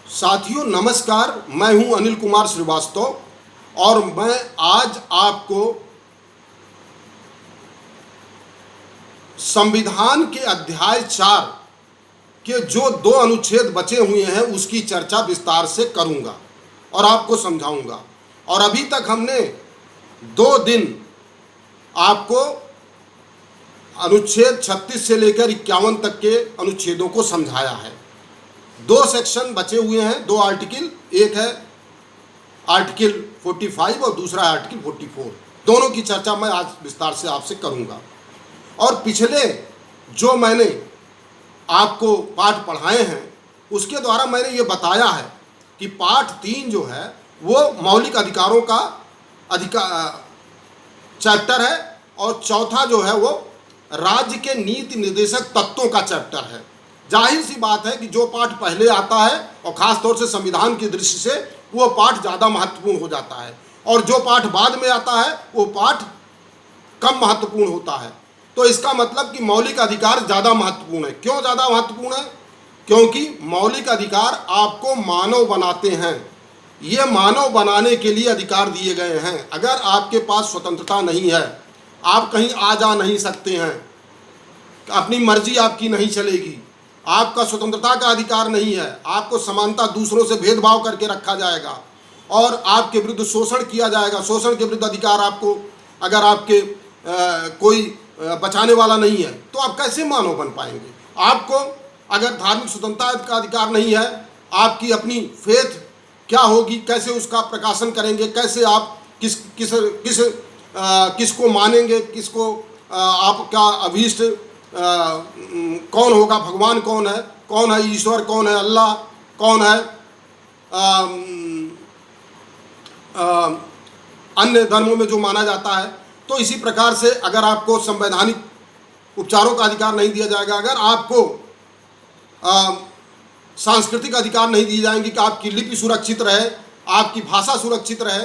साथियों नमस्कार, मैं हूं अनिल कुमार श्रीवास्तव और मैं आज आपको संविधान के अध्याय 4 के जो 2 अनुच्छेद बचे हुए हैं उसकी चर्चा विस्तार से करूंगा और आपको समझाऊंगा। और अभी तक हमने 2 दिन आपको अनुच्छेद 36 से लेकर 51 तक के अनुच्छेदों को समझाया है। 2 सेक्शन बचे हुए हैं, 2 आर्टिकल, एक है आर्टिकल 45 और दूसरा है आर्टिकल 44। दोनों की चर्चा मैं आज विस्तार से आपसे करूंगा। और पिछले जो मैंने आपको पाठ पढ़ाए हैं उसके द्वारा मैंने ये बताया है कि पाठ 3 जो है वो मौलिक अधिकारों का चैप्टर है और चौथा जो है वो राज्य के नीति निर्देशक तत्वों का चैप्टर है। जाहिर सी बात है कि जो पाठ पहले आता है और ख़ास तौर से संविधान की दृष्टि से वो पाठ ज़्यादा महत्वपूर्ण हो जाता है और जो पाठ बाद में आता है वो पाठ कम महत्वपूर्ण होता है। तो इसका मतलब कि मौलिक अधिकार ज़्यादा महत्वपूर्ण है। क्यों ज़्यादा महत्वपूर्ण है? क्योंकि मौलिक अधिकार आपको मानव बनाते हैं। ये मानव बनाने के लिए अधिकार दिए गए हैं। अगर आपके पास स्वतंत्रता नहीं है, आप कहीं आ जा नहीं सकते हैं, अपनी मर्जी आपकी नहीं चलेगी, आपका स्वतंत्रता का अधिकार नहीं है, आपको समानता दूसरों से भेदभाव करके रखा जाएगा और आपके विरुद्ध शोषण किया जाएगा। शोषण के विरुद्ध अधिकार आपको, अगर आपके कोई बचाने वाला नहीं है तो आप कैसे मानव बन पाएंगे? आपको अगर धार्मिक स्वतंत्रता का अधिकार नहीं है, आपकी अपनी फेथ क्या होगी, कैसे उसका प्रकाशन करेंगे, कैसे आप किसको मानेंगे, किसको आपका अभीष्ट कौन होगा, भगवान कौन है ईश्वर कौन है, अल्लाह कौन है, अन्य धर्मों में जो माना जाता है। तो इसी प्रकार से अगर आपको संवैधानिक उपचारों का अधिकार नहीं दिया जाएगा, अगर आपको सांस्कृतिक अधिकार नहीं दिए जाएंगे कि आपकी लिपि सुरक्षित रहे, आपकी भाषा सुरक्षित रहे,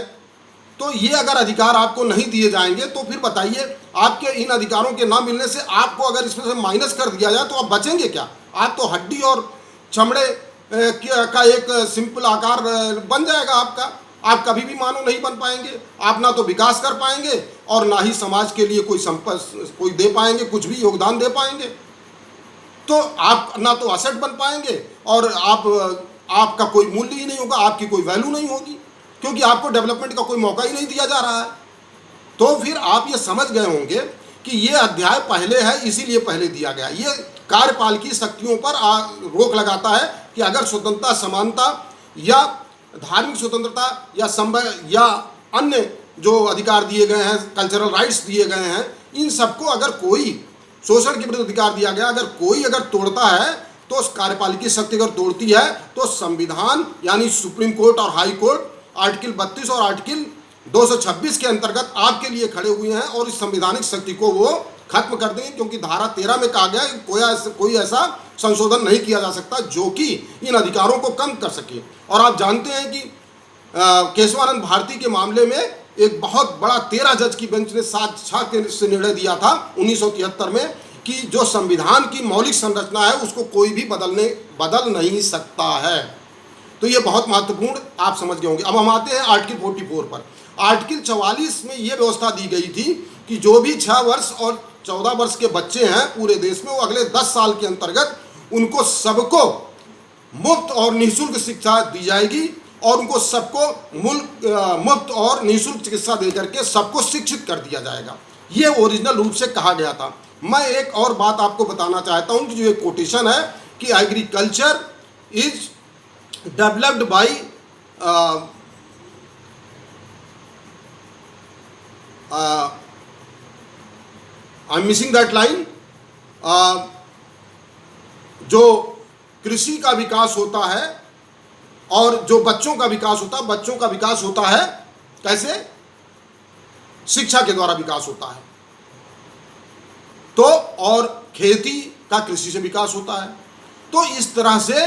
तो ये अगर अधिकार आपको नहीं दिए जाएंगे तो फिर बताइए आपके इन अधिकारों के ना मिलने से आपको अगर इसमें से माइनस कर दिया जाए तो आप बचेंगे क्या? आप तो हड्डी और चमड़े का एक सिंपल आकार बन जाएगा आपका। आप कभी भी मानव नहीं बन पाएंगे। आप ना तो विकास कर पाएंगे और ना ही समाज के लिए कोई दे पाएंगे, कुछ भी योगदान दे पाएंगे। तो आप ना तो असेट बन पाएंगे और आपका कोई मूल्य ही नहीं होगा, आपकी कोई वैल्यू नहीं होगी, क्योंकि आपको डेवलपमेंट का कोई मौका ही नहीं दिया जा रहा है। तो फिर आप ये समझ गए होंगे कि ये अध्याय पहले है, इसीलिए पहले दिया गया। ये कार्यपालिकी शक्तियों पर रोक लगाता है कि अगर स्वतंत्रता, समानता या धार्मिक स्वतंत्रता या अन्य जो अधिकार दिए गए हैं, कल्चरल राइट्स दिए गए हैं, इन सबको अगर कोई शोषण के विरुद्ध अधिकार दिया गया, अगर कोई तोड़ता है तो उस कार्यपालिकी शक्ति अगर तोड़ती है तो संविधान यानी सुप्रीम कोर्ट और हाई कोर्ट आर्टिकल 32 और आर्टिकल 226 के अंतर्गत आपके लिए खड़े हुए हैं और इस संवैधानिक शक्ति को वो खत्म कर देंगे, क्योंकि धारा 13 में कहा गया कि कोई ऐसा संशोधन नहीं किया जा सकता जो कि इन अधिकारों को कम कर सके। और आप जानते हैं कि केशवानंद भारती के मामले में एक बहुत बड़ा 13 जज की बेंच ने 7-6 से निर्णय दिया था 1973 में कि जो संविधान की मौलिक संरचना है उसको कोई भी बदल नहीं सकता है। तो ये बहुत महत्वपूर्ण आप समझ गए होंगे। अब हम आते हैं आर्टिकल 44 पर। आर्टिकल 44 में ये व्यवस्था दी गई थी कि जो भी 6 वर्ष और 14 वर्ष के बच्चे हैं पूरे देश में, वो अगले 10 साल के अंतर्गत उनको सबको मुफ्त और निःशुल्क शिक्षा दी जाएगी और उनको सबको मुफ्त और निःशुल्क चिकित्सा दे करके सबको शिक्षित कर दिया जाएगा। ये ओरिजिनल रूप से कहा गया था। मैं एक और बात आपको बताना चाहता हूँ कि जो एक कोटेशन है कि agriculture is developed by I'm missing that line, जो कृषि का विकास होता है और जो बच्चों का विकास होता है कैसे? शिक्षा के द्वारा विकास होता है। तो और खेती का कृषि से विकास होता है। तो इस तरह से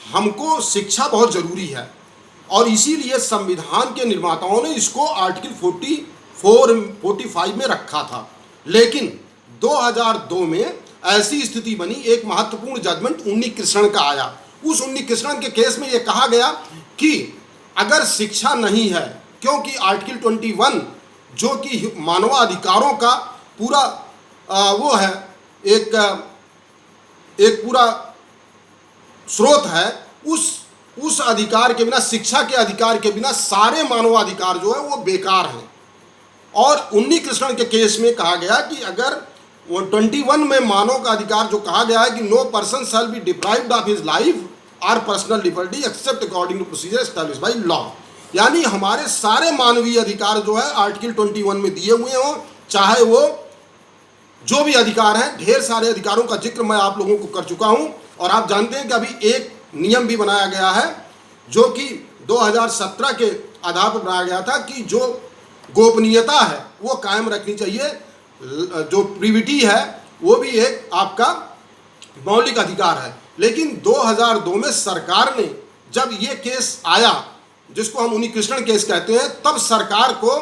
हमको शिक्षा बहुत ज़रूरी है और इसीलिए संविधान के निर्माताओं ने इसको आर्टिकल 45 में रखा था। लेकिन 2002 में ऐसी स्थिति बनी, एक महत्वपूर्ण जजमेंट उन्नी कृष्णन का आया। उस उन्नीकृष्णन के केस में ये कहा गया कि अगर शिक्षा नहीं है, क्योंकि आर्टिकल 21 जो कि मानवाधिकारों का पूरा वो है, एक पूरा स्रोत है, उस अधिकार के बिना, शिक्षा के अधिकार के बिना सारे मानवाधिकार जो है वो बेकार हैं। और उन्नीकृष्णन के केस में कहा गया कि अगर 21 में मानव का अधिकार जो कहा गया है कि no person shall be deprived of his life or personal liberty except according to procedure established by law, यानी हमारे सारे मानवीय अधिकार जो है आर्टिकल 21 में दिए हुए हों, चाहे वो जो भी अधिकार हैं। ढेर सारे अधिकारों का जिक्र मैं आप लोगों को कर चुका हूं। और आप जानते हैं कि अभी एक नियम भी बनाया गया है जो कि 2017 के आधार पर बनाया गया था कि जो गोपनीयता है वो कायम रखनी चाहिए, जो प्रिविटी है वो भी एक आपका मौलिक अधिकार है। लेकिन 2002 में सरकार ने जब ये केस आया, जिसको हम उन्नीकृष्णन केस कहते हैं, तब सरकार को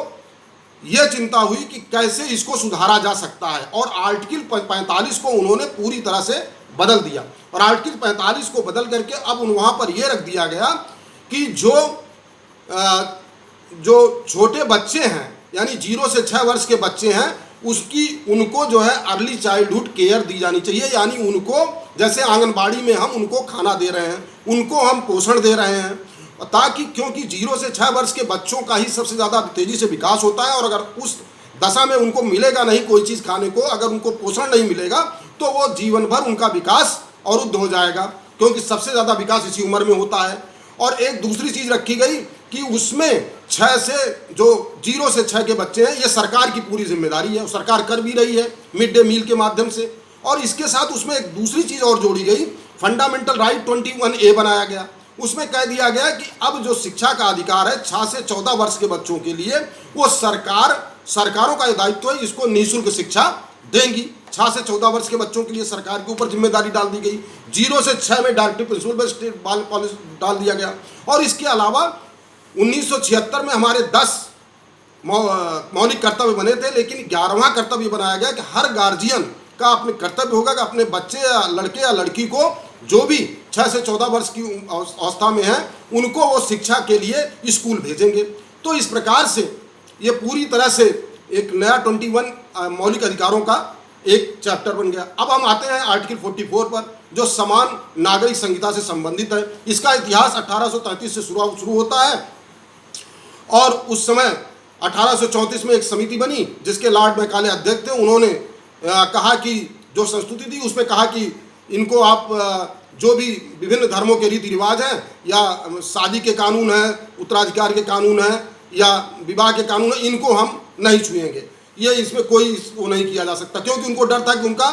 यह चिंता हुई कि कैसे इसको सुधारा जा सकता है, और आर्टिकल 45 को उन्होंने पूरी तरह से बदल दिया। और आर्टिकल 45 को बदल करके अब वहाँ पर यह रख दिया गया कि जो छोटे बच्चे हैं, यानी 0 से 6 वर्ष के बच्चे हैं, उनको जो है अर्ली चाइल्डहुड केयर दी जानी चाहिए। यानी उनको, जैसे आंगनबाड़ी में हम उनको खाना दे रहे हैं, उनको हम पोषण दे रहे हैं, ताकि, क्योंकि 0 से 6 वर्ष के बच्चों का ही सबसे ज़्यादा तेज़ी से विकास होता है। और अगर उस दशा में उनको मिलेगा नहीं कोई चीज़ खाने को, अगर उनको पोषण नहीं मिलेगा तो वो जीवन भर उनका विकास अवरुद्ध हो जाएगा, क्योंकि सबसे ज़्यादा विकास इसी उम्र में होता है। और एक दूसरी चीज़ रखी गई कि उसमें 0 से 6 के बच्चे हैं, ये सरकार की पूरी जिम्मेदारी है, सरकार कर भी रही है मिड डे मील के माध्यम से। और इसके साथ उसमें एक दूसरी चीज़ और जोड़ी गई, फंडामेंटल राइट 21A बनाया गया। उसमें कह दिया गया कि अब जो शिक्षा का अधिकार है 6 से 14 वर्ष के बच्चों के लिए, वो सरकारों का दायित्व है, इसको निःशुल्क शिक्षा देंगी। 6 से 14 वर्ष के बच्चों के लिए सरकार के ऊपर जिम्मेदारी डाल दी गई। 0 से 6 में directive principle based state policy डाल दिया गया। और इसके अलावा 1976 में हमारे 10 मौलिक कर्तव्य बने थे, लेकिन 11वां कर्तव्य बनाया गया कि हर गार्जियन का अपने कर्तव्य होगा कि अपने बच्चे या लड़के या लड़की को, जो भी 6 से 14 वर्ष की अवस्था में है, उनको वो शिक्षा के लिए स्कूल भेजेंगे। तो इस प्रकार से ये पूरी तरह से एक नया 21 मौलिक अधिकारों का एक चैप्टर बन गया। अब हम आते हैं आर्टिकल 44 पर, जो समान नागरिक संहिता से संबंधित है। इसका इतिहास 1833 से शुरू होता है, और उस समय 1834 में एक समिति बनी जिसके लॉर्ड मैकाले अध्यक्ष थे। उन्होंने कहा कि जो संस्तुति थी उसमें कहा कि इनको आप जो भी विभिन्न धर्मों के रीति रिवाज हैं, या शादी के कानून हैं, उत्तराधिकार के कानून हैं, या विवाह के कानून हैं, इनको हम नहीं छुएंगे। ये इसमें कोई वो नहीं किया जा सकता, क्योंकि उनको डर था कि उनका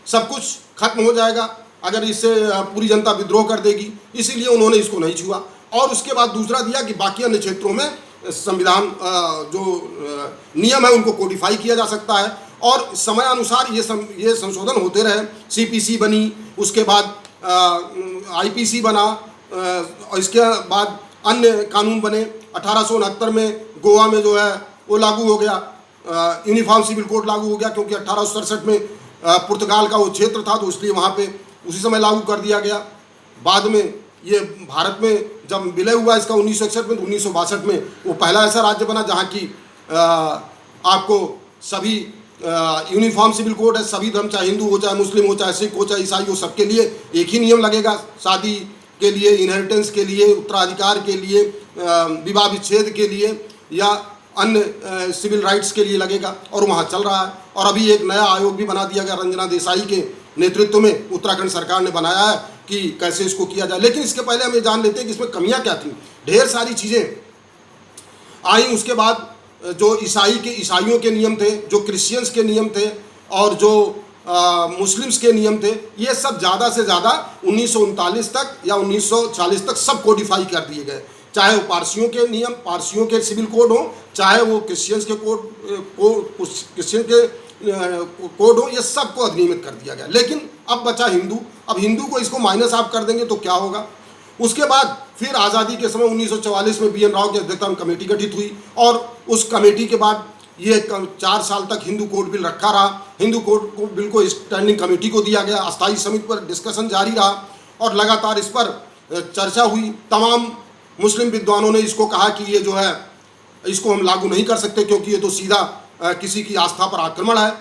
सब कुछ खत्म हो जाएगा अगर इससे पूरी जनता विद्रोह कर देगी, इसीलिए उन्होंने इसको नहीं छुआ। और उसके बाद दूसरा दिया कि बाकी अन्य क्षेत्रों में संविधान जो नियम है उनको कोडिफाई किया जा सकता है, और समयानुसार ये संशोधन होते रहे। CPC बनी, उसके बाद IPC बना, और इसके बाद अन्य कानून बने। 1869 में गोवा में जो है वो लागू हो गया, यूनिफॉर्म सिविल कोड लागू हो गया, क्योंकि 1867 में पुर्तगाल का वो क्षेत्र था, तो इसलिए वहाँ पे उसी समय लागू कर दिया गया। बाद में ये भारत में जब विलय हुआ इसका 1961 में, तो 1962 में वो पहला ऐसा राज्य बना जहाँ की आपको सभी यूनिफॉर्म सिविल कोड है, सभी धर्म, चाहे हिंदू हो, चाहे मुस्लिम हो, चाहे सिख हो, चाहे ईसाई हो, सबके लिए एक ही नियम लगेगा। शादी के लिए, इनहेरिटेंस के लिए, उत्तराधिकार के लिए, विवाह विच्छेद के लिए, या अन्य सिविल राइट्स के लिए लगेगा, और वहाँ चल रहा है। और अभी एक नया आयोग भी बना दिया गया, रंजना देसाई के नेतृत्व में उत्तराखंड सरकार ने बनाया है कि कैसे इसको किया जाए। लेकिन इसके पहले हम ये जान लेते हैं कि इसमें कमियाँ क्या थी। ढेर सारी चीज़ें आई। उसके बाद जो ईसाइयों के नियम थे, जो क्रिश्चियंस के नियम थे, और जो मुस्लिम्स के नियम थे, ये सब ज़्यादा से ज़्यादा 1939 तक या 1940 तक सब कोडिफाई कर दिए गए। चाहे वो पारसियों के नियम, पारसियों के सिविल कोड हो, चाहे वो क्रिश्चियंस के क्रिश्चियन के कोड हो, ये सबको अधिनियमित कर दिया गया। लेकिन अब बचा हिंदू। अब हिंदू को इसको माइनस आप कर देंगे तो क्या होगा। उसके बाद फिर आज़ादी के समय 1944 में BN राव की अध्यक्षता में कमेटी गठित हुई, और उस कमेटी के बाद ये 4 साल तक हिंदू कोड बिल रखा रहा। हिंदू कोड बिल को स्टैंडिंग कमेटी को दिया गया, अस्थायी समिति पर डिस्कशन जारी रहा, और लगातार इस पर चर्चा हुई। तमाम मुस्लिम विद्वानों ने इसको कहा कि ये जो है इसको हम लागू नहीं कर सकते क्योंकि ये तो सीधा किसी की आस्था पर आक्रमण है।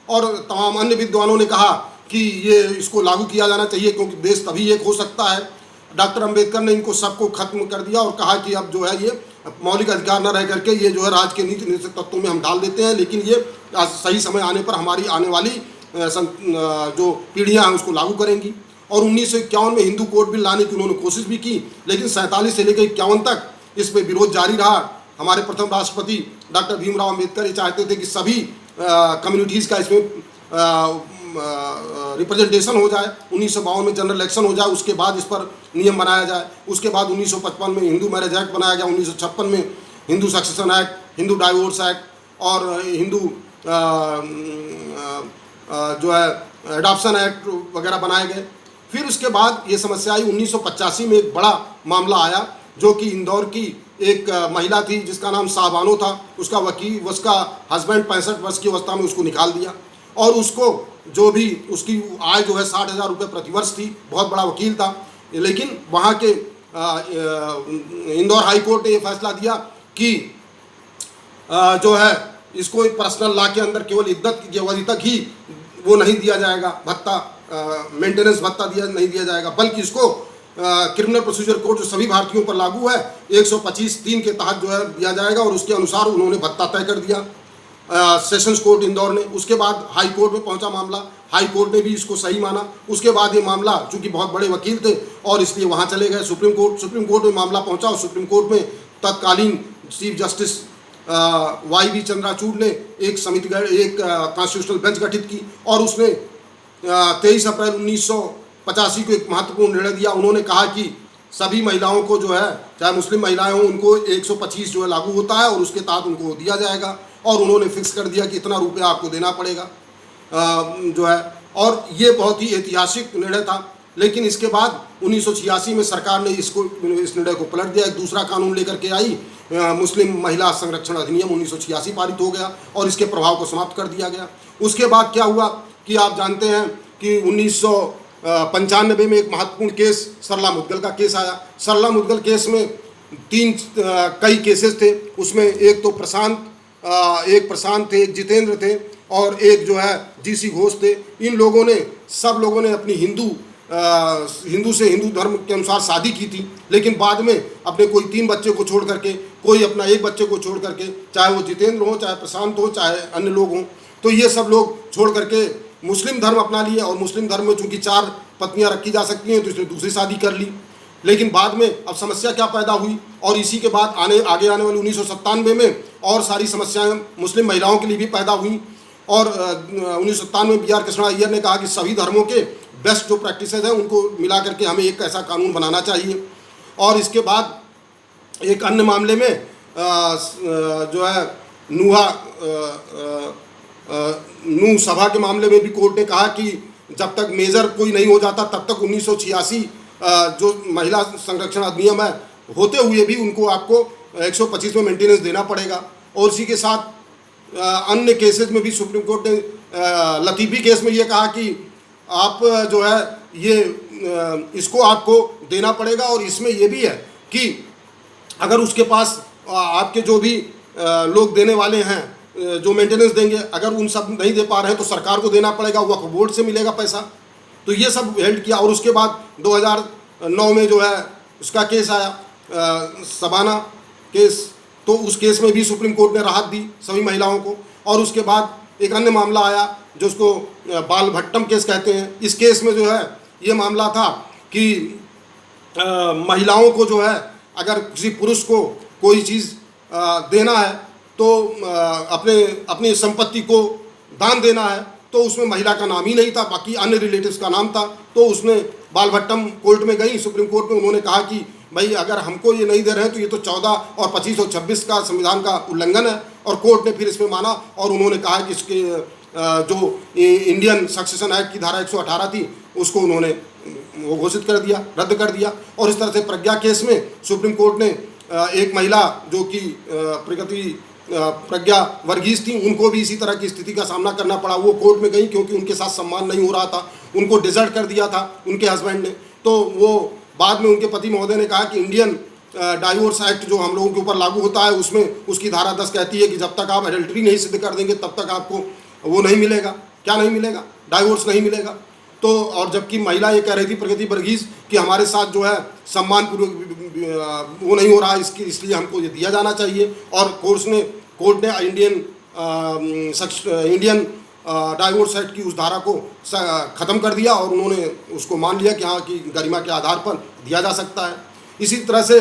और तमाम अन्य विद्वानों ने कहा कि ये इसको लागू किया जाना चाहिए क्योंकि देश तभी एक हो सकता है। डॉक्टर अंबेडकर ने इनको सबको खत्म कर दिया और कहा कि अब जो है ये मौलिक अधिकार न रह करके ये जो है राज्य के नीति निषेध तत्वों में हम डाल देते हैं, लेकिन ये सही समय आने पर हमारी आने वाली जो पीढ़ियाँ हैं उसको लागू करेंगी। और 1951 में हिंदू कोड बिल लाने की उन्होंने कोशिश भी की, लेकिन 47 से लेकर 51 तक इस पर विरोध जारी रहा। हमारे प्रथम राष्ट्रपति डॉक्टर भीमराव अंबेडकर ये चाहते थे कि सभी कम्युनिटीज़ का इसमें रिप्रेजेंटेशन हो जाए। 1952 में जनरल इलेक्शन हो जाए, उसके बाद इस पर नियम बनाया जाए। उसके बाद 1955 में हिंदू मैरिज एक्ट बनाया गया, 1956 में Hindu succession act, Hindu divorce act और हिंदू जो है एडॉप्शन एक्ट वगैरह बनाए गए। फिर उसके बाद ये समस्या आई। 1985 में एक बड़ा मामला आया जो कि इंदौर की एक महिला थी जिसका नाम साहबानो था। उसका हस्बैंड 65 वर्ष की अवस्था में उसको निकाल दिया और उसको जो भी उसकी आय जो है 60,000 रुपये प्रतिवर्ष थी। बहुत बड़ा वकील था, लेकिन वहाँ के इंदौर हाई कोर्ट ने ये फैसला दिया कि जो है इसको पर्सनल लॉ के अंदर केवल इद्दत की अवधि तक ही वो नहीं दिया जाएगा भत्ता, मेंटेनेंस भत्ता नहीं दिया जाएगा, बल्कि इसको क्रिमिनल प्रोसीजर कोड जो सभी भारतीयों पर लागू है 125(3) के तहत जो है दिया जाएगा और उसके अनुसार उन्होंने भत्ता तय कर दिया सेशंस कोर्ट इंदौर ने। उसके बाद हाई कोर्ट में पहुंचा मामला, हाई कोर्ट ने भी इसको सही माना। उसके बाद ये मामला चूंकि बहुत बड़े वकील थे और इसलिए वहां चले गए सुप्रीम कोर्ट में मामला पहुंचा और सुप्रीम कोर्ट में तत्कालीन चीफ जस्टिस वाई चंद्रचूड़ ने एक समिति एक कॉन्स्टिट्यूशनल बेंच गठित की और उसने 23 अप्रैल 1985 को एक महत्वपूर्ण निर्णय दिया। उन्होंने कहा कि सभी महिलाओं को जो है, चाहे मुस्लिम महिलाएं हों, उनको 125 जो है लागू होता है और उसके तहत उनको दिया जाएगा। और उन्होंने फिक्स कर दिया कि इतना रुपया आपको देना पड़ेगा जो है। और ये बहुत ही ऐतिहासिक निर्णय था। लेकिन इसके बाद 1986 में सरकार ने इस निर्णय को पलट दिया, एक दूसरा कानून लेकर के आई, मुस्लिम महिला संरक्षण अधिनियम 1986 पारित हो गया और इसके प्रभाव को समाप्त कर दिया गया। उसके बाद क्या हुआ कि आप जानते हैं कि 1995 में एक महत्वपूर्ण केस सरला मुद्गल का केस आया। सरला मुद्गल केस में कई केसेस थे। उसमें एक तो प्रशांत थे, एक जितेंद्र थे और एक जो है जीसी घोष थे। इन लोगों ने सब लोगों ने अपनी हिंदू से हिंदू धर्म के अनुसार शादी की थी, लेकिन बाद में अपने कोई 3 बच्चे को छोड़ करके, कोई अपना 1 बच्चे को छोड़ करके, चाहे वो जितेंद्र हो, चाहे प्रशांत हो, चाहे अन्य लोग हों, तो ये सब लोग छोड़ करके मुस्लिम धर्म अपना लिए। और मुस्लिम धर्म में चूंकि 4 पत्नियां रखी जा सकती हैं तो इसने दूसरी शादी कर ली। लेकिन बाद में अब समस्या क्या पैदा हुई और इसी के बाद आगे आने वाले 1997 में और सारी समस्याएं मुस्लिम महिलाओं के लिए भी पैदा हुई। और 1997 में बी.आर. कृष्णा अय्यर ने कहा कि सभी धर्मों के बेस्ट जो प्रैक्टिसेस हैं उनको मिला करके हमें एक ऐसा कानून बनाना चाहिए। और इसके बाद एक अन्य मामले में जो है नूह सभा के मामले में भी कोर्ट ने कहा कि जब तक मेजर कोई नहीं हो जाता तब तक 1986 जो महिला संरक्षण अधिनियम है होते हुए भी उनको आपको 125 में मेंटेनेंस देना पड़ेगा। और इसी के साथ अन्य केसेस में भी सुप्रीम कोर्ट ने लतीफ़ी केस में ये कहा कि आप जो है ये इसको आपको देना पड़ेगा। और इसमें ये भी है कि अगर उसके पास आपके जो भी लोग देने वाले हैं जो मेंटेनेंस देंगे, अगर उन सब नहीं दे पा रहे हैं तो सरकार को देना पड़ेगा, वक्फ बोर्ड से मिलेगा पैसा। तो ये सब हेल्ड किया। और उसके बाद 2009 में जो है उसका केस आया सबाना केस, तो उस केस में भी सुप्रीम कोर्ट ने राहत दी सभी महिलाओं को। और उसके बाद एक अन्य मामला आया जो उसको बाल भट्टम केस कहते हैं। इस केस में जो है ये मामला था कि महिलाओं को जो है अगर किसी पुरुष को कोई चीज़ देना है तो अपनी संपत्ति को दान देना है, तो उसमें महिला का नाम ही नहीं था, बाकी अन्य रिलेटिव्स का नाम था। तो उसने बाल भट्टम कोर्ट में गई, सुप्रीम कोर्ट में, उन्होंने कहा कि भाई अगर हमको ये नहीं दे रहे हैं तो ये तो 14 और 25 और 26 का संविधान का उल्लंघन है। और कोर्ट ने फिर इसमें माना और उन्होंने कहा कि इसके जो इंडियन सक्सेशन एक्ट की धारा 118 थी उसको उन्होंने वो घोषित कर दिया, रद्द कर दिया। और इस तरह से प्रज्ञा केस में सुप्रीम कोर्ट ने एक महिला जो कि प्रज्ञा वर्गीस थी, उनको भी इसी तरह की स्थिति का सामना करना पड़ा। वो कोर्ट में गई क्योंकि उनके साथ सम्मान नहीं हो रहा था, उनको डिजर्ट कर दिया था उनके हस्बैंड ने, तो वो बाद में उनके पति महोदय ने कहा कि इंडियन डाइवोर्स एक्ट जो हम लोगों के ऊपर लागू होता है उसमें उसकी धारा 10 कहती है कि जब तक आप एडल्ट्री नहीं सिद्ध कर देंगे तब तक आपको वो नहीं मिलेगा। क्या नहीं मिलेगा? डाइवोर्स नहीं मिलेगा। तो और जबकि महिला ये कह रही थी प्रगति वर्गीस कि हमारे साथ जो है सम्मानपूर्वक वो नहीं हो रहा, इसलिए हमको ये दिया जाना चाहिए। और कोर्ट ने इंडियन डाइवोर्स एक्ट की उस धारा को ख़त्म कर दिया और उन्होंने उसको मान लिया कि हाँ कि गरिमा के आधार पर दिया जा सकता है। इसी तरह से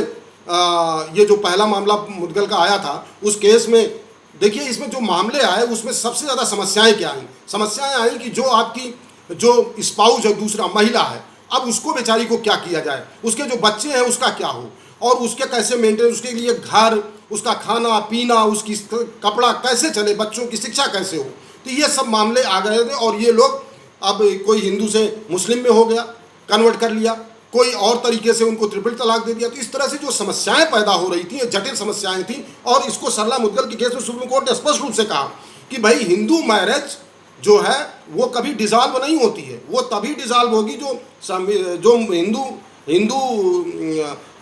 ये जो पहला मामला मुदगल का आया था उस केस में देखिए इसमें जो मामले आए उसमें सबसे ज़्यादा समस्याएं क्या आई? समस्याएं आई कि जो आपकी जो स्पाउस है, दूसरा महिला है, अब उसको बेचारी को क्या किया जाए, उसके जो बच्चे हैं उसका क्या हो, और उसके कैसे मेंटेन, उसके लिए घर, उसका खाना पीना, उसकी कपड़ा कैसे चले, बच्चों की शिक्षा कैसे हो। तो ये सब मामले आ गए थे और ये लोग अब कोई हिंदू से मुस्लिम में हो गया, कन्वर्ट कर लिया, कोई और तरीके से उनको ट्रिपल तलाक दे दिया। तो इस तरह से जो समस्याएं पैदा हो रही थी ये जटिल समस्याएं थी। और इसको सरला मुदगल के केस में सुप्रीम कोर्ट ने स्पष्ट रूप से कहा कि भाई हिंदू मैरिज जो है वो कभी डिसॉल्व नहीं होती है, वो तभी डिसॉल्व होगी जो हिंदू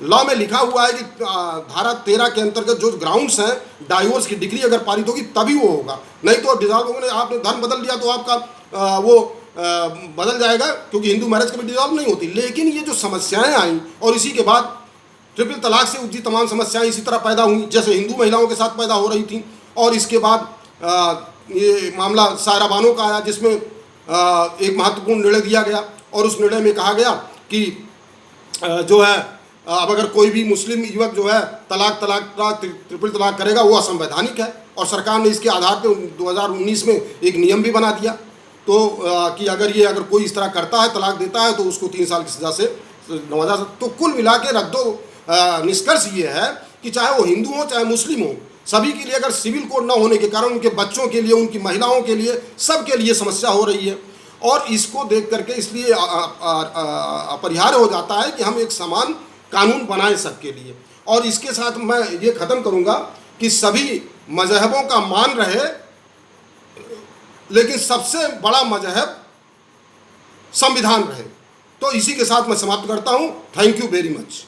लॉ में लिखा हुआ है कि धारा 13 के अंतर्गत जो ग्राउंड्स हैं डाइवोर्स की डिग्री अगर पारित होगी तभी वो होगा, नहीं तो डिसॉल्व होने आपने धर्म बदल लिया तो आपका वो बदल जाएगा, क्योंकि हिंदू मैरिज कभी डिसॉल्व नहीं होती। लेकिन ये जो समस्याएं आई और इसी के बाद ट्रिपल तलाक से उपजी तमाम समस्याएं इसी तरह पैदा हुई जैसे हिंदू महिलाओं के साथ पैदा हो रही थी। और इसके बाद ये मामला सायरा बानो का आया जिसमें एक महत्वपूर्ण निर्णय दिया गया और उस निर्णय में कहा गया कि जो है अब अगर कोई भी मुस्लिम युवक जो है ट्रिपल तलाक करेगा वो असंवैधानिक है। और सरकार ने इसके आधार पर 2019 में एक नियम भी बना दिया तो कि अगर कोई इस तरह करता है, तलाक देता है तो उसको 3 साल की सज़ा से नवाजा। तो कुल मिला के निष्कर्ष ये है कि चाहे वो हिंदू हो चाहे मुस्लिम हो, सभी के लिए अगर सिविल कोड न होने के कारण उनके बच्चों के लिए, उनकी महिलाओं के लिए, सबके लिए समस्या हो रही है। और इसको देख करके इसलिए अपरिहार्य हो जाता है कि हम एक समान कानून बनाएं सबके लिए। और इसके साथ मैं ये ख़त्म करूँगा कि सभी मजहबों का मान रहे, लेकिन सबसे बड़ा मजहब संविधान रहे। तो इसी के साथ मैं समाप्त करता हूँ। Thank you very much.